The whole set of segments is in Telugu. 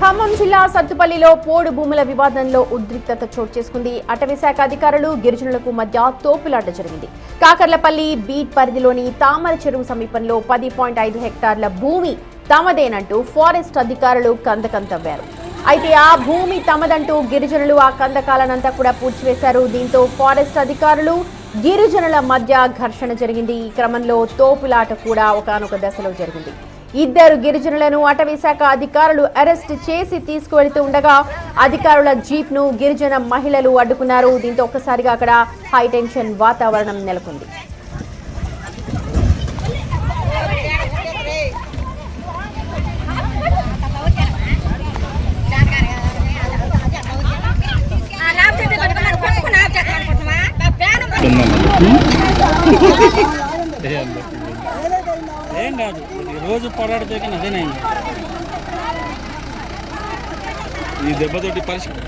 ఖమ్మం జిల్లా సత్తుపల్లిలో పోడు భూముల వివాదంలో ఉద్రిక్తత చోటు చేసుకుంది. అటవీశాఖ అధికారులు గిరిజనులకు మధ్య తోపులాట జరిగింది. కాకర్లపల్లి బీట్ పరిధిలోని తామర చెరువు సమీపంలో 10.5 హెక్టార్ల భూమి తమదేనంటూ ఫారెస్ట్ అధికారులు కందకం తవ్వారు. అయితే ఆ భూమి తమదంటూ గిరిజనులు ఆ కందకాలనంతా కూడా పూడ్చివేశారు. దీంతో ఫారెస్ట్ అధికారులు గిరిజనుల మధ్య ఘర్షణ జరిగింది. ఈ క్రమంలో తోపులాట కూడా ఒకానొక దశలో జరిగింది. ఇద్దరు గిరిజనులను అటవీశాఖ అధికారులు అరెస్ట్ చేసి తీసుకువెళ్తూ ఉండగా అధికారుల జీప్ ను గిరిజన మహిళలు అడ్డుకున్నారు. దీంతో ఒక్కసారిగా అక్కడ హైటెన్షన్ వాతావరణం నెలకొంది. ఏం కాదు, రోజు పోరాడితే కానీ అదేనైంది. ఈ దెబ్బతోటి పరిస్థితి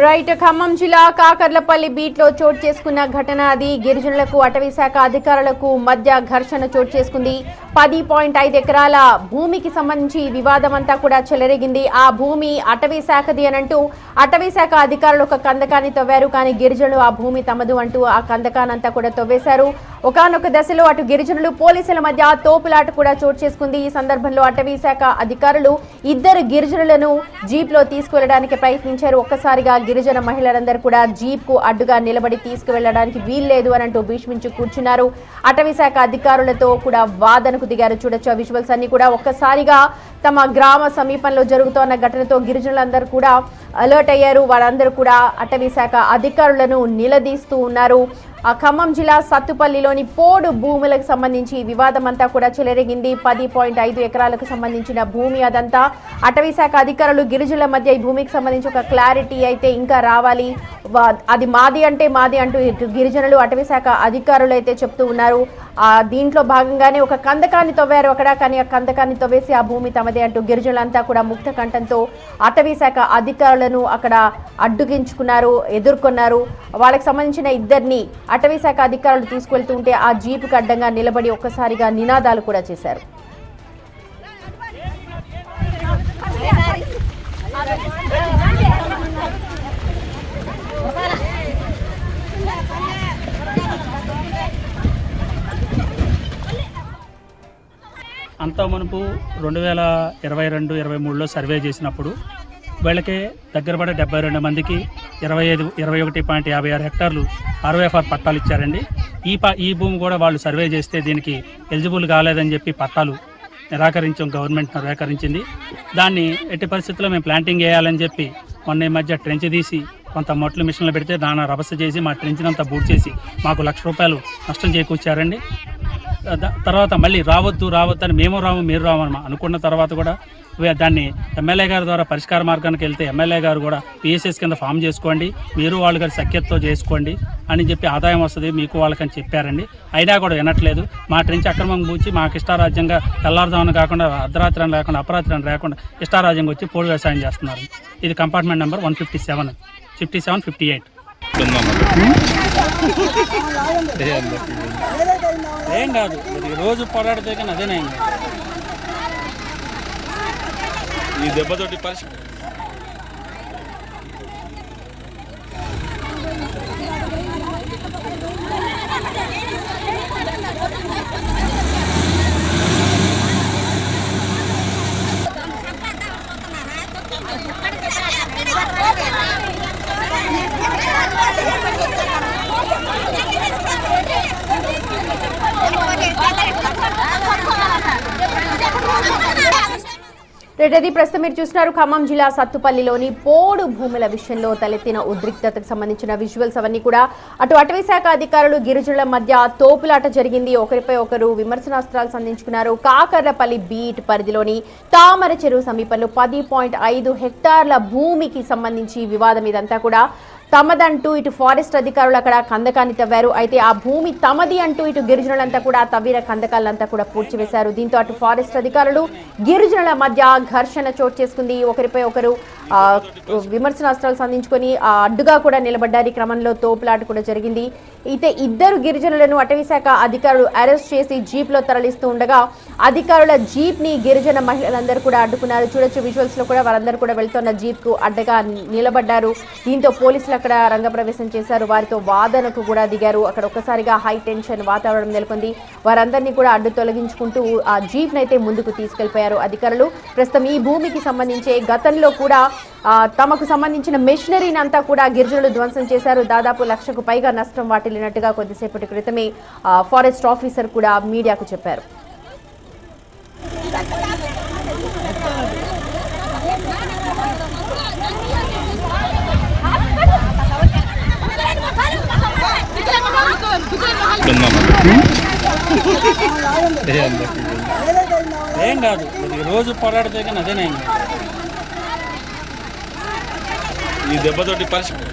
రైట్. ఖమ్మం జిల్లా కాకర్లపల్లి బీట్ లో చోటు చేసుకున్న ఘటన అది. గిరిజనులకు అటవీశాఖ అధికారులకు మధ్య ఘర్షణ చోటు చేసుకుంది. 10.5 ఎకరాల భూమికి సంబంధించి వివాదం అంతా కూడా చెలరేగింది. ఆ భూమి అటవీశాఖది అనంటూ అటవీశాఖ అధికారులు ఒక కందకాన్ని తవ్వారు. కానీ గిరిజనులు ఆ భూమి తమదు అంటూ ఆ కందకానంతా కూడా తవ్వేశారు. ఒకానొక దశలో అటు గిరిజనులు పోలీసుల మధ్య తోపులాట కూడా చోటు చేసుకుంది. ఈ సందర్భంలో అటవీశాఖ అధికారులు ఇద్దరు గిరిజనులను జీప్ లో తీసుకువెళ్లడానికి ప్రయత్నించారు. ఒక్కసారిగా గిరిజన మహిళలందరూ కూడా జీప్ కు అడ్డుగా నిలబడి తీసుకువెళ్లడానికి వీల్లేదు అనంటూ భీష్మించి కూర్చున్నారు. అటవీశాఖ అధికారులతో కూడా వాదనకు దిగారు. చూడొచ్చు ఆ విజువల్స్ అన్ని కూడా. ఒక్కసారిగా తమ గ్రామ సమీపంలో జరుగుతున్న ఘటనతో గిరిజనులందరూ కూడా అలర్ట్ అయ్యారు. వారందరూ కూడా అటవీశాఖ అధికారులను నిలదీస్తూ ఉన్నారు. ఆ ఖమ్మం జిల్లా సత్తుపల్లిలోని పోడు భూములకు సంబంధించి వివాదం అంతా కూడా చెలరేగింది. 10.5 ఎకరాలకు సంబంధించిన భూమి అదంతా. అటవీశాఖ అధికారులు గిరిజనుల మధ్య ఈ భూమికి సంబంధించి ఒక క్లారిటీ అయితే ఇంకా రావాలి, అది మాది అంటే మాది అంటూ గిరిజనులు అటవీశాఖ అధికారులు అయితే చెప్తూ ఉన్నారు. దీంట్లో భాగంగానే ఒక కందకాన్ని తవ్వారు అక్కడ. కానీ ఆ కందకాన్ని తవ్వేసి ఆ భూమి తమదే అంటూ గిరిజనులంతా కూడా ముక్త కంఠంతో అటవీశాఖ అధికారులను అక్కడ అడ్డుగించుకున్నారు, ఎదుర్కొన్నారు. వాళ్ళకి సంబంధించిన ఇద్దరిని అటవీశాఖ అధికారులు తీసుకెళ్తూ ఉంటే ఆ జీపుకి అడ్డంగా నిలబడి ఒక్కసారిగా నినాదాలు కూడా చేశారు. అంతా మునుపు 2022-23లో సర్వే చేసినప్పుడు వీళ్ళకే దగ్గర పడే 72 మందికి 21.56 హెక్టార్లు ROFR పట్టాలు ఇచ్చారండి. ఈ భూమి కూడా వాళ్ళు సర్వే చేస్తే దీనికి ఎలిజిబుల్ కాలేదని చెప్పి పట్టాలు గవర్నమెంట్ నిరాకరించింది. దాన్ని ఎట్టి పరిస్థితుల్లో మేము ప్లాంటింగ్ వేయాలని చెప్పి మొన్న ఈ మధ్య ట్రెంచ్ తీసి కొంత మొట్లు మిషన్లు పెడితే దాన్ని రభస చేసి మా ట్రెంచ్నంతా బూట్ చేసి మాకు ₹1,00,000 నష్టం చేకూర్చారండి. తర్వాత మళ్ళీ రావద్దు అని మేము రాము మీరు రామని అనుకున్న తర్వాత కూడా దాన్ని ఎమ్మెల్యే గారి ద్వారా పరిష్కార మార్గానికి వెళ్తే ఎమ్మెల్యే గారు కూడా PSS కింద ఫామ్ చేసుకోండి, మీరు వాళ్ళు గారి సఖ్యతతో చేసుకోండి అని చెప్పి ఆదాయం వస్తుంది మీకు వాళ్ళకని చెప్పారండి. అయినా కూడా వినట్లేదు. మా ట్రెంచ్ అక్రమం పూచి మాకు ఇష్టారాజ్యంగా తెల్లారుజామున కాకుండా అర్ధరాత్రి అని లేకుండా అపరాత్రి అని లేకుండా ఇష్టారాజ్యంగా వచ్చి పోడు వ్యవసాయం చేస్తున్నారు. ఇది కంపార్ట్మెంట్ నెంబర్ 157, 57, 58. ఏం కాదు, రోజు పోరాడితే కానీ అదేనైంది. ఈ దెబ్బతోటి పరిస్థితి రెడ్డి ప్రస్తుతం మీరు చూస్తున్నారు ఖమ్మం జిల్లా సత్తుపల్లిలోని పోడు భూముల విషయంలో తలెత్తిన ఉద్రిక్తతకు సంబంధించిన విజువల్స్ అవన్నీ కూడా. అటవీశాఖ అధికారులు గిరిజనుల మధ్య తోపులాట జరిగింది. ఒకరిపై ఒకరు విమర్శనాస్త్రాలు సంధించుకున్నారు. కాకర్లపల్లి బీట్ పరిధిలోని తామర చెరువు సమీపంలో 10.5 హెక్టార్ల భూమికి సంబంధించి వివాదం ఇదంతా కూడా. తమదంటూ ఇటు ఫారెస్ట్ అధికారులు అక్కడ కందకాన్ని తవ్వారు. అయితే ఆ భూమి తమది అంటూ ఇటు గిరిజనులంతా కూడా తవ్విన కందకాలంతా కూడా పూడ్చివేశారు. దీంతో అటు ఫారెస్ట్ అధికారులు గిరిజనుల మధ్య ఘర్షణ చోటు చేసుకుంది. ఒకరిపై ఒకరు విమర్శనాస్త్రాలు సంధించుకొని అడ్డుగా కూడా నిలబడ్డారు. ఈ క్రమంలో తోపులాట కూడా జరిగింది. అయితే ఇద్దరు గిరిజనులను అటవీశాఖ అధికారులు అరెస్ట్ చేసి జీప్ లో తరలిస్తూ ఉండగా అధికారుల జీప్ ని గిరిజన మహిళలందరూ కూడా అడ్డుకున్నారు. చూడొచ్చు విజువల్స్ లో కూడా వారందరూ కూడా వెళ్తున్న జీప్ కు అడ్డగా నిలబడ్డారు. దీంతో పోలీసులు అక్కడ రంగప్రవేశం చేశారు. వారితో వాదనకు కూడా దిగారు. అక్కడ ఒక్కసారిగా హై టెన్షన్ వాతావరణం నెలకొంది. వారందరినీ కూడా అడ్డు తొలగించుకుంటూ ఆ జీప్ నైతే ముందుకు తీసుకెళ్లిపోయారు అధికారులు. ప్రస్తుతం ఈ భూమికి సంబంధించి గతంలో కూడా తమకు సంబంధించిన మెషినరీని అంతా కూడా గిరిజనులు ధ్వంసం చేశారు. దాదాపు 1,00,000కు పైగా నష్టం వాటిల్లినట్టుగా కొద్దిసేపటి క్రితమే ఫారెస్ట్ ఆఫీసర్ కూడా మీడియాకు చెప్పారు. ఏం కాదు, రోజు పోరాడితే కానీ అదేనే. ఈ దెబ్బతోటి పరిస్థితి